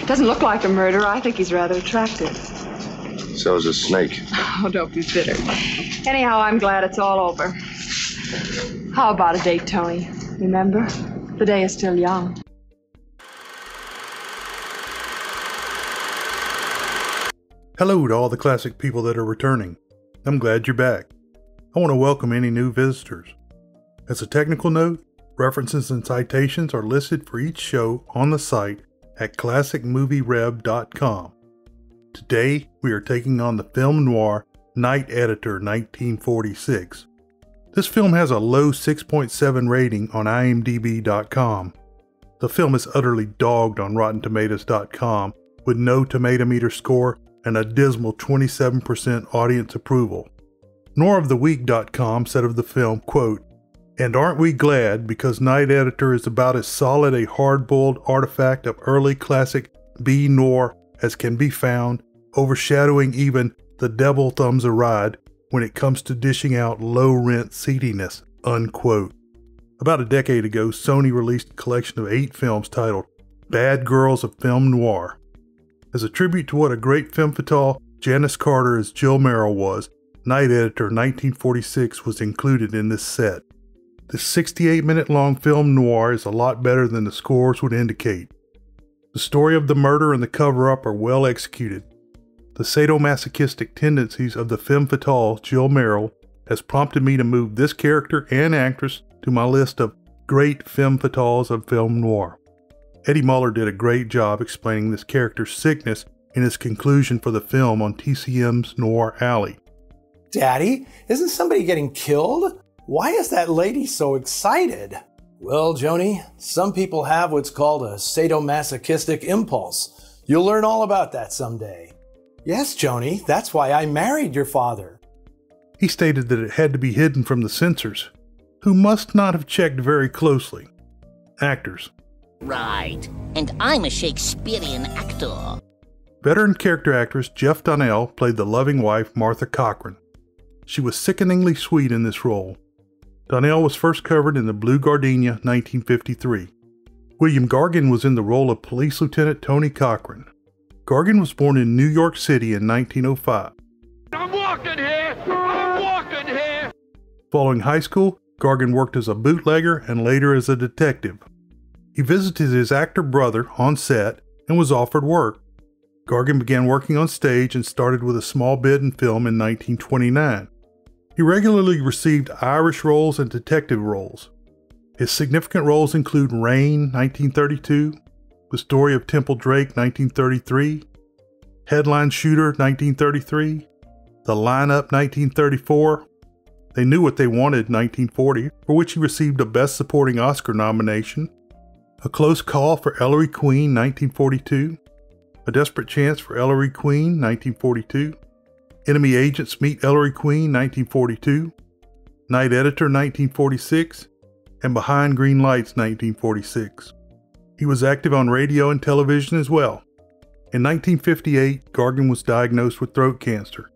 Doesn't look like a murderer. I think he's rather attractive. So is a snake. Oh, don't be bitter. Anyhow, I'm glad it's all over. How about a date, Tony? Remember? The day is still young. Hello to all the classic people that are returning. I'm glad you're back. I want to welcome any new visitors. As a technical note, references and citations are listed for each show on the site at classicmovierev.com. Today, we are taking on the Film Noir Night Editor 1946. This film has a low 6.7 rating on imdb.com. The film is utterly dogged on RottenTomatoes.com with no tomato meter score and a dismal 27% audience approval. Noiroftheweek.com said of the film, quote, "And aren't we glad, because Night Editor is about as solid a hard-boiled artifact of early classic B-noir as can be found, overshadowing even The Devil Thumbs a Ride when it comes to dishing out low-rent seediness," unquote. About a decade ago, Sony released a collection of 8 films titled Bad Girls of Film Noir. As a tribute to what a great femme fatale Janis Carter as Jill Merrell was, Night Editor 1946 was included in this set. This 68-minute long film noir is a lot better than the scores would indicate. The story of the murder and the cover-up are well executed. The sadomasochistic tendencies of the femme fatale Jill Merrell has prompted me to move this character and actress to my list of great femme fatales of film noir. Eddie Muller did a great job explaining this character's sickness in his conclusion for the film on TCM's Noir Alley. Daddy, isn't somebody getting killed? Why is that lady so excited? Well, Joni, some people have what's called a sadomasochistic impulse. You'll learn all about that someday. Yes, Joni, that's why I married your father. He stated that it had to be hidden from the censors, who must not have checked very closely. Actors. Right, and I'm a Shakespearean actor. Veteran character actress Jeff Donnell played the loving wife Martha Cochran. She was sickeningly sweet in this role. Donnell was first covered in The Blue Gardenia, 1953. William Gargan was in the role of Police Lieutenant Tony Cochran. Gargan was born in New York City in 1905. I'm walking here! I'm walking here! Following high school, Gargan worked as a bootlegger and later as a detective. He visited his actor brother on set and was offered work. Gargan began working on stage and started with a small bit in film in 1929. He regularly received Irish roles and detective roles. His significant roles include Rain, 1932, The Story of Temple Drake, 1933, Headline Shooter, 1933, The Lineup, 1934, They Knew What They Wanted, 1940, for which he received a Best Supporting Oscar nomination, A Close Call for Ellery Queen, 1942, A Desperate Chance for Ellery Queen, 1942, Enemy Agents Meet Ellery Queen, 1942, Night Editor, 1946, and Behind Green Lights, 1946. He was active on radio and television as well. In 1958, Gargan was diagnosed with throat cancer.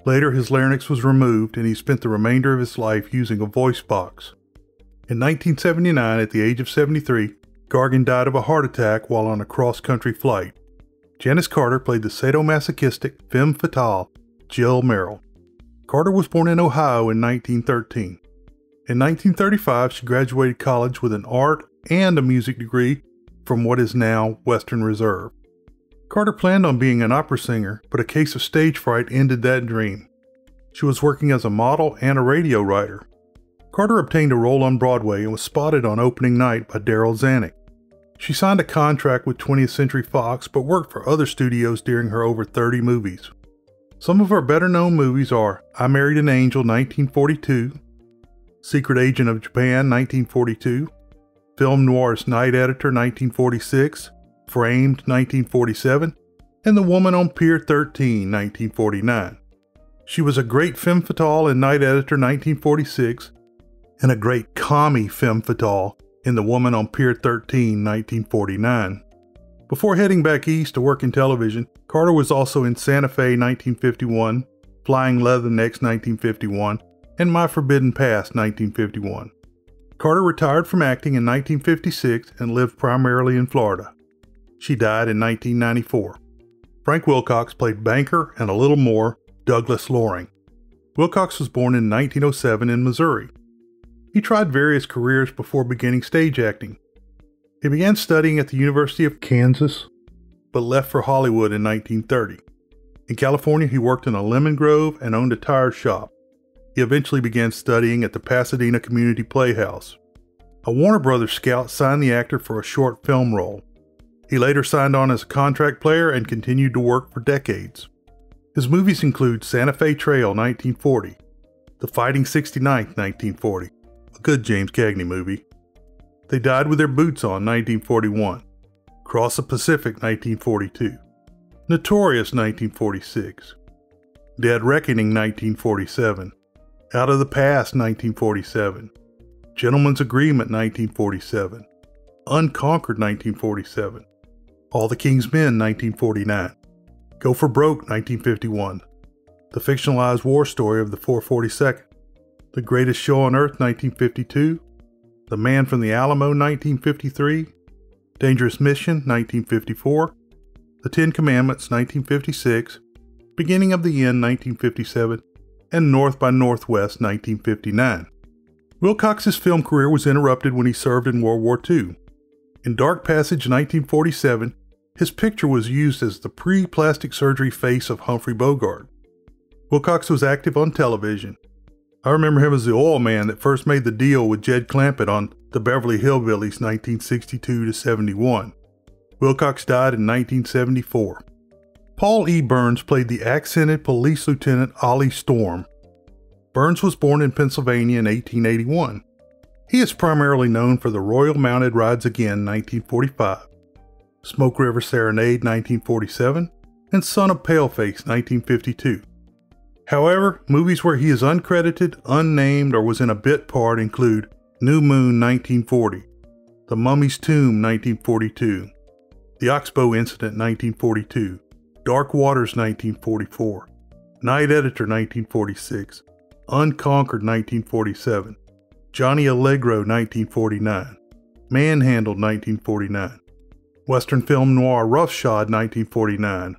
Later, his larynx was removed and he spent the remainder of his life using a voice box. In 1979, at the age of 73, Gargan died of a heart attack while on a cross-country flight. Janis Carter played the sadomasochistic femme fatale Jill Merrell. Carter was born in Ohio in 1913. In 1935, she graduated college with an art and a music degree from what is now Western Reserve. Carter planned on being an opera singer, but a case of stage fright ended that dream. She was working as a model and a radio writer. Carter obtained a role on Broadway and was spotted on opening night by Daryl Zanuck. She signed a contract with 20th Century Fox but worked for other studios during her over 30 movies. Some of her better-known movies are I Married an Angel, 1942, Secret Agent of Japan, 1942, Film Noir's Night Editor, 1946, Framed, 1947, and The Woman on Pier 13, 1949. She was a great femme fatale in Night Editor, 1946, and a great commie femme fatale in The Woman on Pier 13, 1949. Before heading back east to work in television, Carter was also in Santa Fe 1951, Flying Leathernecks 1951, and My Forbidden Past 1951. Carter retired from acting in 1956 and lived primarily in Florida. She died in 1994. Frank Wilcox played banker and a little more Douglas Loring. Wilcox was born in 1907 in Missouri. He tried various careers before beginning stage acting. He began studying at the University of Kansas, but left for Hollywood in 1930. In California, he worked in a lemon grove and owned a tire shop. He eventually began studying at the Pasadena Community Playhouse. A Warner Brothers scout signed the actor for a short film role. He later signed on as a contract player and continued to work for decades. His movies include Santa Fe Trail 1940, The Fighting 69th 1940, a good James Cagney movie, They Died with Their Boots On 1941, Cross the Pacific 1942, Notorious 1946, Dead Reckoning 1947, Out of the Past 1947, Gentleman's Agreement 1947, Unconquered 1947, All the King's Men 1949, Go for Broke 1951, The Fictionalized War Story of the 442nd, The Greatest Show on Earth 1952, The Man from the Alamo 1953, Dangerous Mission 1954, The Ten Commandments 1956, Beginning of the End 1957, and North by Northwest 1959. Wilcox's film career was interrupted when he served in World War II. In Dark Passage 1947, his picture was used as the pre-plastic surgery face of Humphrey Bogart. Wilcox was active on television. I remember him as the oil man that first made the deal with Jed Clampett on The Beverly Hillbillies 1962-71. Wilcox died in 1974. Paul E. Burns played the accented police lieutenant Ollie Storm. Burns was born in Pennsylvania in 1881. He is primarily known for The Royal Mounted Rides Again 1945, Smoke River Serenade 1947, and Son of Paleface 1952. However, movies where he is uncredited, unnamed, or was in a bit part include New Moon 1940, The Mummy's Tomb 1942, The Oxbow Incident 1942, Dark Waters 1944, Night Editor 1946, Unconquered 1947, Johnny Allegro 1949, Manhandled 1949, Western Film Noir Roughshod 1949,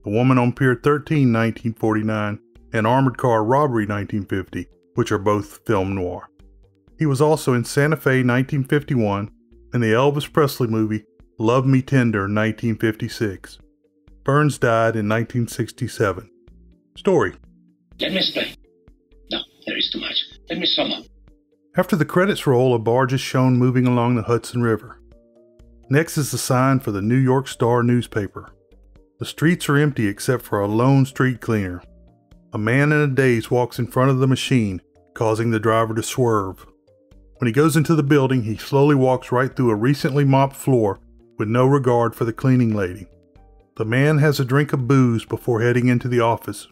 The Woman on Pier 13 1949, and Armored Car Robbery 1950, which are both film noir. He was also in Santa Fe 1951 and the Elvis Presley movie Love Me Tender 1956. Burns died in 1967. Story. Let me explain. No, there is too much. Let me sum up. After the credits roll, a barge is shown moving along the Hudson River. Next is the sign for the New York Star newspaper. The streets are empty except for a lone street cleaner. A man in a daze walks in front of the machine, causing the driver to swerve. When he goes into the building, he slowly walks right through a recently mopped floor with no regard for the cleaning lady. The man has a drink of booze before heading into the office.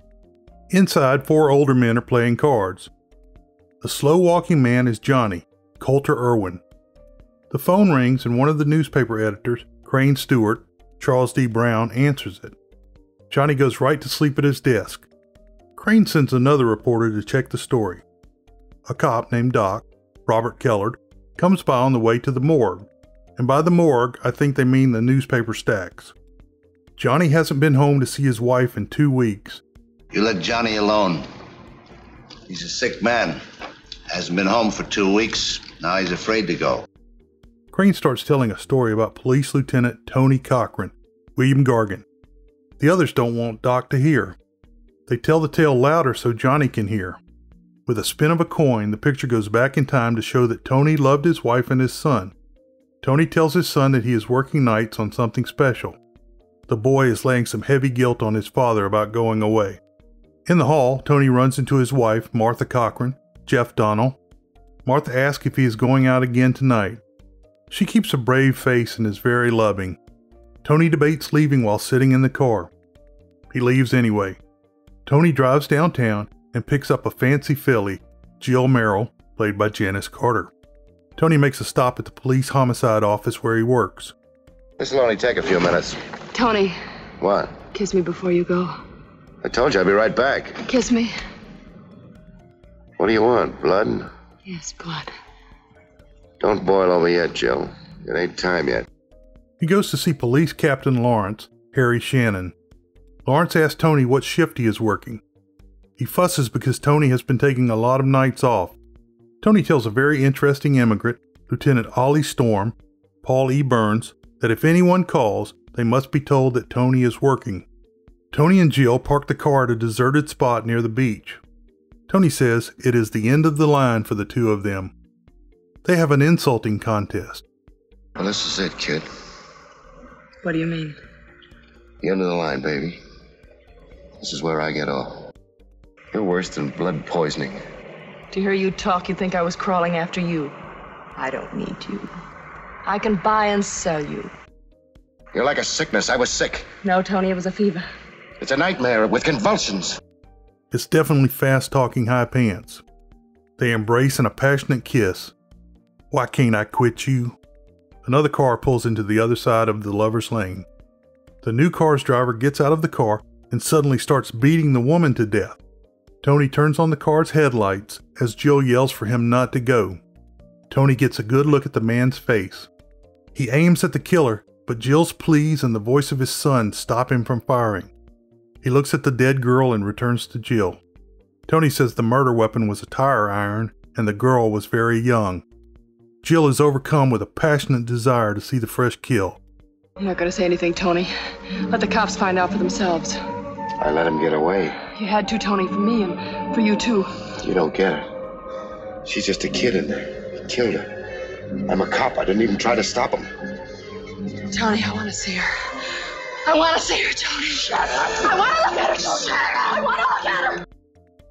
Inside, 4 older men are playing cards. The slow-walking man is Johnny, Coulter Irwin. The phone rings and one of the newspaper editors, Crane Stewart, Charles D. Brown, answers it. Johnny goes right to sleep at his desk. Crane sends another reporter to check the story. A cop named Doc, Robert Kellard, comes by on the way to the morgue, and by the morgue, I think they mean the newspaper stacks. Johnny hasn't been home to see his wife in 2 weeks. You let Johnny alone. He's a sick man. Hasn't been home for 2 weeks. Now he's afraid to go. Crane starts telling a story about Police Lieutenant Tony Cochran, William Gargan. The others don't want Doc to hear. They tell the tale louder so Johnny can hear. With a spin of a coin, the picture goes back in time to show that Tony loved his wife and his son. Tony tells his son that he is working nights on something special. The boy is laying some heavy guilt on his father about going away. In the hall, Tony runs into his wife, Martha Cochran, Jeff Donnell. Martha asks if he is going out again tonight. She keeps a brave face and is very loving. Tony debates leaving while sitting in the car. He leaves anyway. Tony drives downtown and picks up a fancy filly, Jill Merrell, played by Janis Carter. Tony makes a stop at the police homicide office where he works. This'll only take a few minutes. Tony. What? Kiss me before you go. I told you I'd be right back. Kiss me. What do you want, blood? Yes, blood. Don't boil over yet, Jill. It ain't time yet. He goes to see Police Captain Lawrence, Harry Shannon. Lawrence asks Tony what shift he is working. He fusses because Tony has been taking a lot of nights off. Tony tells a very interesting immigrant, Lieutenant Ollie Storm, Paul E. Burns, that if anyone calls, they must be told that Tony is working. Tony and Jill park the car at a deserted spot near the beach. Tony says it is the end of the line for the two of them. They have an insulting contest. Well, this is it, kid. What do you mean? The end of the line, baby. This is where I get off. You're worse than blood poisoning. To hear you talk, you'd think I was crawling after you. I don't need you. I can buy and sell you. You're like a sickness. I was sick. No, Tony, it was a fever. It's a nightmare with convulsions. It's definitely fast-talking high pants. They embrace in a passionate kiss. Why can't I quit you? Another car pulls into the other side of the lover's lane. The new car's driver gets out of the car and suddenly starts beating the woman to death. Tony turns on the car's headlights as Jill yells for him not to go. Tony gets a good look at the man's face. He aims at the killer, but Jill's pleas and the voice of his son stop him from firing. He looks at the dead girl and returns to Jill. Tony says the murder weapon was a tire iron and the girl was very young. Jill is overcome with a passionate desire to see the fresh kill. I'm not going to say anything, Tony. Let the cops find out for themselves. I let him get away. You had to, Tony, for me and for you, too. You don't get it. She's just a kid in there. He killed her. I'm a cop. I didn't even try to stop him. Tony, I want to see her. I want to see her, Tony. Shut up. I want to look at her, Tony. Shut up. I want to look at her.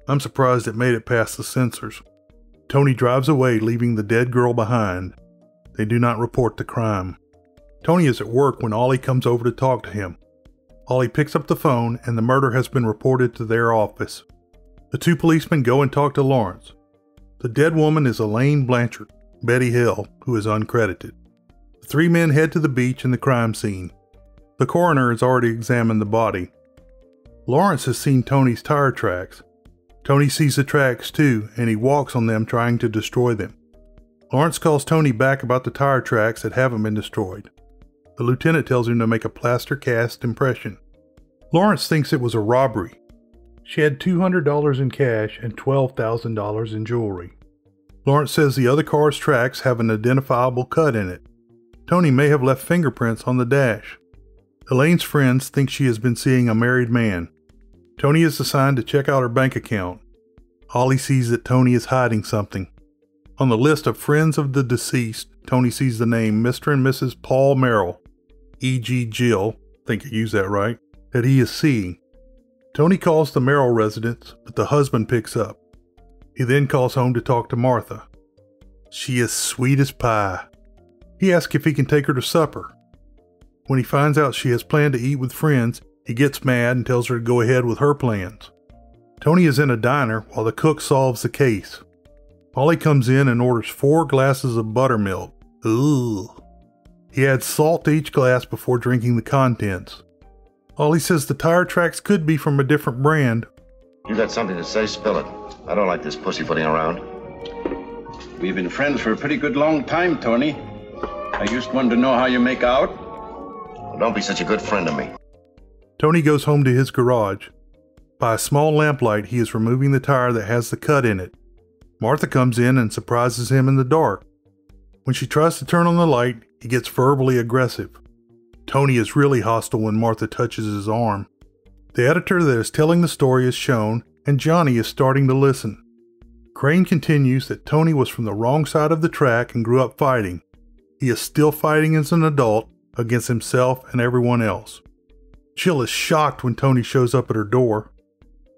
I'm surprised it made it past the censors. Tony drives away, leaving the dead girl behind. They do not report the crime. Tony is at work when Ollie comes over to talk to him. Ollie picks up the phone and the murder has been reported to their office. The two policemen go and talk to Lawrence. The dead woman is Elaine Blanchard, Betty Hill, who is uncredited. The three men head to the beach and the crime scene. The coroner has already examined the body. Lawrence has seen Tony's tire tracks. Tony sees the tracks too, and he walks on them trying to destroy them. Lawrence calls Tony back about the tire tracks that haven't been destroyed. The lieutenant tells him to make a plaster cast impression. Lawrence thinks it was a robbery. She had $200 in cash and $12,000 in jewelry. Lawrence says the other car's tracks have an identifiable cut in it. Tony may have left fingerprints on the dash. Elaine's friends think she has been seeing a married man. Tony is assigned to check out her bank account. Ollie sees that Tony is hiding something. On the list of friends of the deceased, Tony sees the name Mr. and Mrs. Paul Merrell, e.g. Jill, think I used that right, that he is seeing. Tony calls the Merrell residence, but the husband picks up. He then calls home to talk to Martha. She is sweet as pie. He asks if he can take her to supper. When he finds out she has planned to eat with friends, he gets mad and tells her to go ahead with her plans. Tony is in a diner while the cook solves the case. Ollie comes in and orders 4 glasses of buttermilk. Ugh. He adds salt to each glass before drinking the contents. Ollie says the tire tracks could be from a different brand. You got something to say? Spill it. I don't like this pussyfooting around. We've been friends for a pretty good long time, Tony. I just wanted to know how you make out. Well, don't be such a good friend to me. Tony goes home to his garage. By a small lamplight, he is removing the tire that has the cut in it. Martha comes in and surprises him in the dark. When she tries to turn on the light, he gets verbally aggressive. Tony is really hostile when Martha touches his arm. The editor that is telling the story is shown, and Johnny is starting to listen. Crane continues that Tony was from the wrong side of the track and grew up fighting. He is still fighting as an adult against himself and everyone else. Jill is shocked when Tony shows up at her door.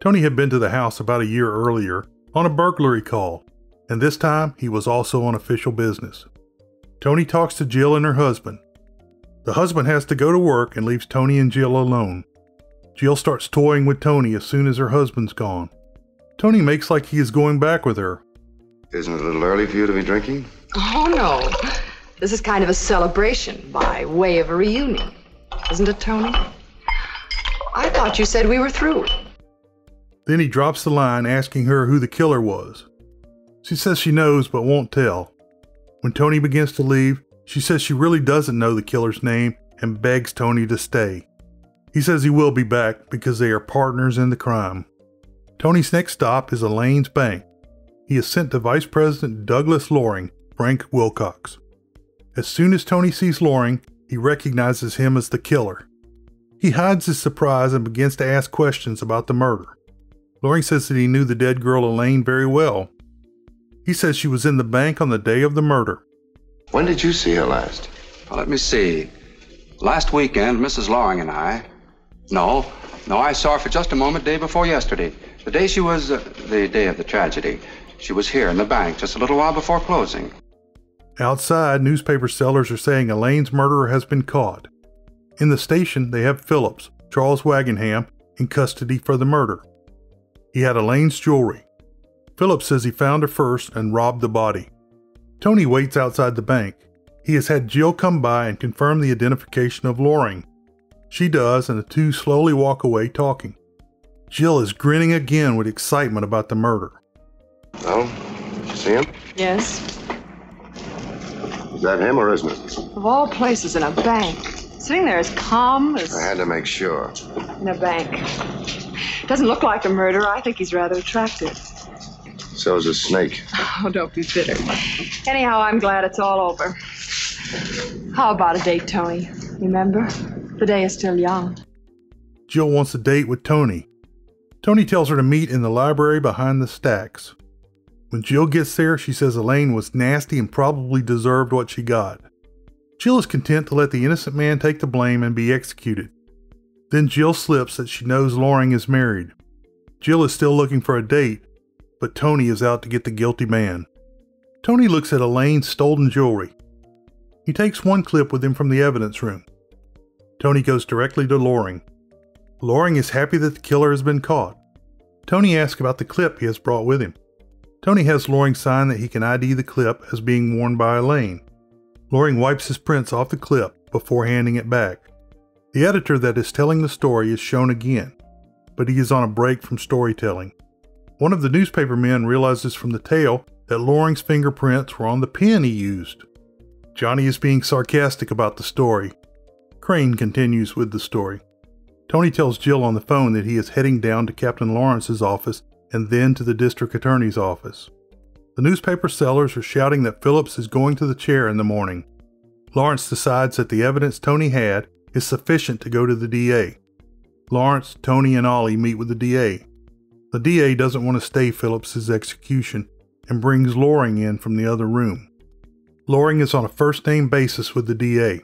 Tony had been to the house about a year earlier on a burglary call, and this time he was also on official business. Tony talks to Jill and her husband. The husband has to go to work and leaves Tony and Jill alone. Jill starts toying with Tony as soon as her husband's gone. Tony makes like he is going back with her. Isn't it a little early for you to be drinking? Oh, no. This is kind of a celebration by way of a reunion. Isn't it, Tony? I thought you said we were through. Then he drops the line asking her who the killer was. She says she knows but won't tell. When Tony begins to leave, she says she really doesn't know the killer's name and begs Tony to stay. He says he will be back because they are partners in the crime. Tony's next stop is Elaine's bank. He is sent to Vice President Douglas Loring, Frank Wilcox. As soon as Tony sees Loring, he recognizes him as the killer. He hides his surprise and begins to ask questions about the murder. Loring says that he knew the dead girl Elaine very well. He says she was in the bank on the day of the murder. When did you see her last? Well, let me see. Last weekend, Mrs. Loring and I... No, I saw her for just a moment day before yesterday. The day she was... the day of the tragedy. She was here in the bank just a little while before closing. Outside, newspaper sellers are saying Elaine's murderer has been caught. In the station, they have Phillips, Charles Wagenham, in custody for the murder. He had Elaine's jewelry. Phillips says he found her first and robbed the body. Tony waits outside the bank. He has had Jill come by and confirm the identification of Loring. She does, and the two slowly walk away talking. Jill is grinning again with excitement about the murder. Well, did you see him? Yes. Is that him or isn't it? Of all places, in a bank. Sitting there as calm as... I had to make sure. In a bank. Doesn't look like a murderer. I think he's rather attractive. So is a snake. Oh, don't be bitter. Anyhow, I'm glad it's all over. How about a date, Tony? Remember? The day is still young. Jill wants a date with Tony. Tony tells her to meet in the library behind the stacks. When Jill gets there, she says Elaine was nasty and probably deserved what she got. Jill is content to let the innocent man take the blame and be executed. Then Jill slips that she knows Loring is married. Jill is still looking for a date, but Tony is out to get the guilty man. Tony looks at Elaine's stolen jewelry. He takes one clip with him from the evidence room. Tony goes directly to Loring. Loring is happy that the killer has been caught. Tony asks about the clip he has brought with him. Tony has Loring sign that he can ID the clip as being worn by Elaine. Loring wipes his prints off the clip before handing it back. The editor that is telling the story is shown again, but he is on a break from storytelling. One of the newspaper men realizes from the tale that Loring's fingerprints were on the pen he used. Johnny is being sarcastic about the story. Crane continues with the story. Tony tells Jill on the phone that he is heading down to Captain Lawrence's office and then to the district attorney's office. The newspaper sellers are shouting that Phillips is going to the chair in the morning. Lawrence decides that the evidence Tony had is sufficient to go to the DA. Lawrence, Tony, and Ollie meet with the DA. The DA doesn't want to stay Phillips's execution and brings Loring in from the other room. Loring is on a first-name basis with the DA.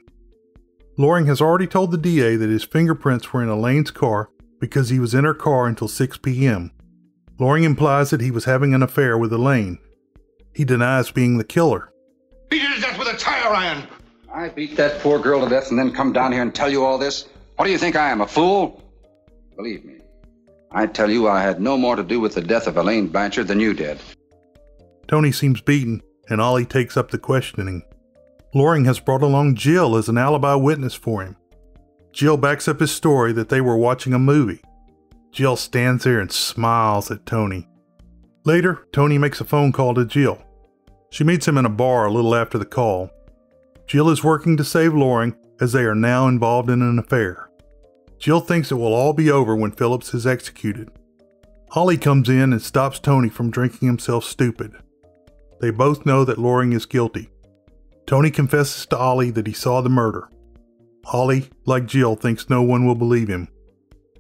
Loring has already told the DA that his fingerprints were in Elaine's car because he was in her car until 6 p.m. Loring implies that he was having an affair with Elaine. He denies being the killer. Beat her to death with a tire iron! I beat that poor girl to death and then come down here and tell you all this? What do you think I am, a fool? Believe me, I tell you I had no more to do with the death of Elaine Blanchard than you did. Tony seems beaten, and Ollie takes up the questioning. Loring has brought along Jill as an alibi witness for him. Jill backs up his story that they were watching a movie. Jill stands there and smiles at Tony. Later, Tony makes a phone call to Jill. She meets him in a bar a little after the call. Jill is working to save Loring as they are now involved in an affair. Jill thinks it will all be over when Phillips is executed. Ollie comes in and stops Tony from drinking himself stupid. They both know that Loring is guilty. Tony confesses to Ollie that he saw the murder. Ollie, like Jill, thinks no one will believe him.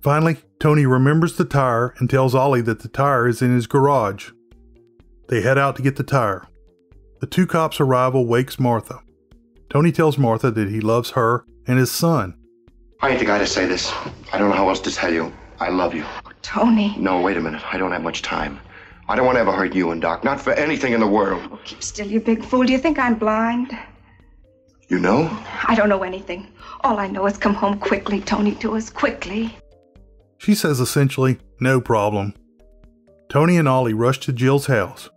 Finally, Tony remembers the tire and tells Ollie that the tire is in his garage. They head out to get the tire. The two cops' arrival wakes Martha. Tony tells Martha that he loves her and his son. I ain't the guy to say this. I don't know how else to tell you. I love you. Oh, Tony. No, wait a minute. I don't have much time. I don't want to ever hurt you and Doc. Not for anything in the world. Oh, keep still, you big fool. Do you think I'm blind? You know? I don't know anything. All I know is come home quickly, Tony, to us, quickly. She says essentially, no problem. Tony and Ollie rush to Jill's house.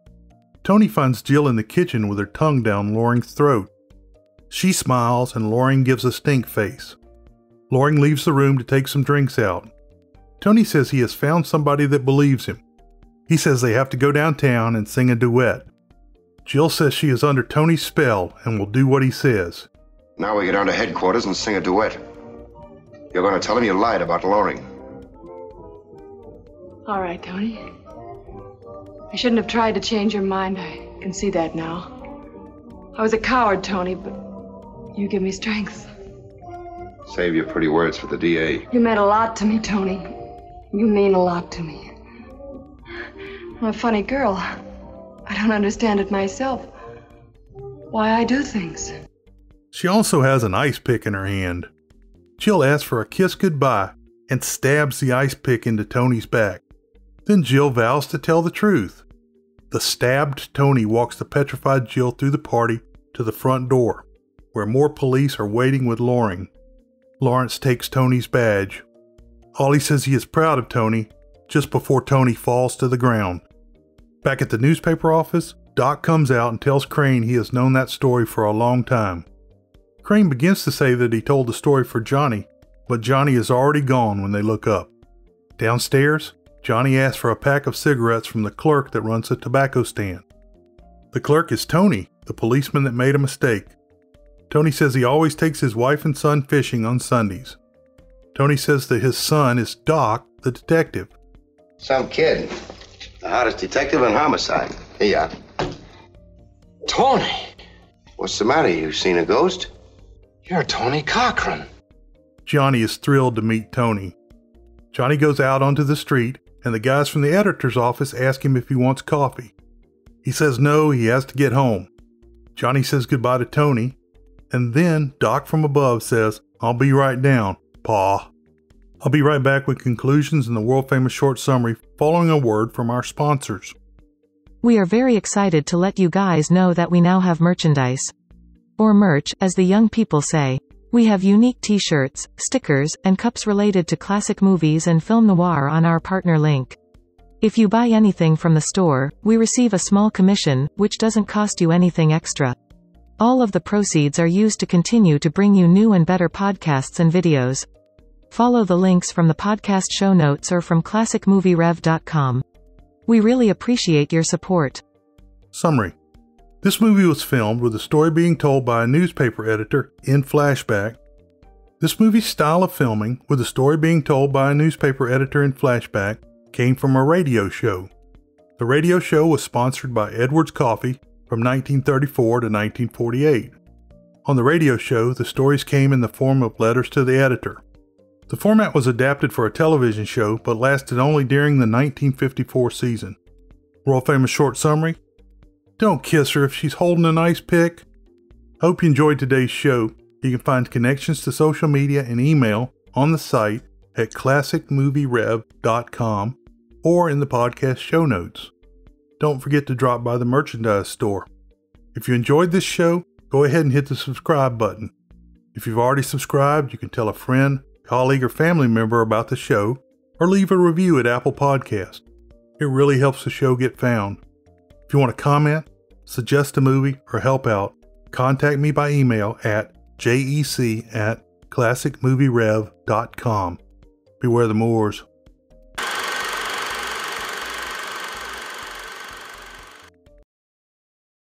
Tony finds Jill in the kitchen with her tongue down Loring's throat. She smiles and Loring gives a stink face. Loring leaves the room to take some drinks out. Tony says he has found somebody that believes him. He says they have to go downtown and sing a duet. Jill says she is under Tony's spell and will do what he says. Now we get down to headquarters and sing a duet. You're going to tell him you lied about Loring. All right, Tony. I shouldn't have tried to change your mind. I can see that now. I was a coward, Tony, but you give me strength. Save your pretty words for the DA. You meant a lot to me, Tony. You mean a lot to me. I'm a funny girl. I don't understand it myself. Why I do things. She also has an ice pick in her hand. Jill asks for a kiss goodbye and stabs the ice pick into Tony's back. Then Jill vows to tell the truth. The stabbed Tony walks the petrified Jill through the party to the front door, where more police are waiting with Loring. Lawrence takes Tony's badge. Ollie says he is proud of Tony just before Tony falls to the ground. Back at the newspaper office, Doc comes out and tells Crane he has known that story for a long time. Crane begins to say that he told the story for Johnny, but Johnny is already gone when they look up. Downstairs, Johnny asks for a pack of cigarettes from the clerk that runs the tobacco stand. The clerk is Tony, the policeman that made a mistake. Tony says he always takes his wife and son fishing on Sundays. Tony says that his son is Doc, the detective. Some kid. The hottest detective in homicide. Here you are. Tony! What's the matter? You seen a ghost? You're Tony Cochran. Johnny is thrilled to meet Tony. Johnny goes out onto the street, and the guys from the editor's office ask him if he wants coffee. He says no, he has to get home. Johnny says goodbye to Tony, and then Doc from above says, "I'll be right down, Pa." I'll be right back with conclusions in the world-famous short summary following a word from our sponsors. We are very excited to let you guys know that we now have merchandise. Or merch, as the young people say. We have unique t-shirts, stickers, and cups related to classic movies and film noir on our partner link. If you buy anything from the store, we receive a small commission, which doesn't cost you anything extra. All of the proceeds are used to continue to bring you new and better podcasts and videos. Follow the links from the podcast show notes or from classicmovierev.com. We really appreciate your support. Summary. This movie was filmed with the story being told by a newspaper editor in flashback. This movie's style of filming, with the story being told by a newspaper editor in flashback, came from a radio show. The radio show was sponsored by Edwards Coffee from 1934 to 1948. On the radio show, the stories came in the form of letters to the editor. The format was adapted for a television show, but lasted only during the 1954 season. World famous short summary: don't kiss her if she's holding an ice pick. Hope you enjoyed today's show. You can find connections to social media and email on the site at classicmovierev.com or in the podcast show notes. Don't forget to drop by the merchandise store. If you enjoyed this show, go ahead and hit the subscribe button. If you've already subscribed, you can tell a friend, colleague, or family member about the show, or leave a review at Apple Podcasts. It really helps the show get found. If you want to comment, suggest a movie, or help out, contact me by email at jec@classicmovierev.com. Beware the Moors.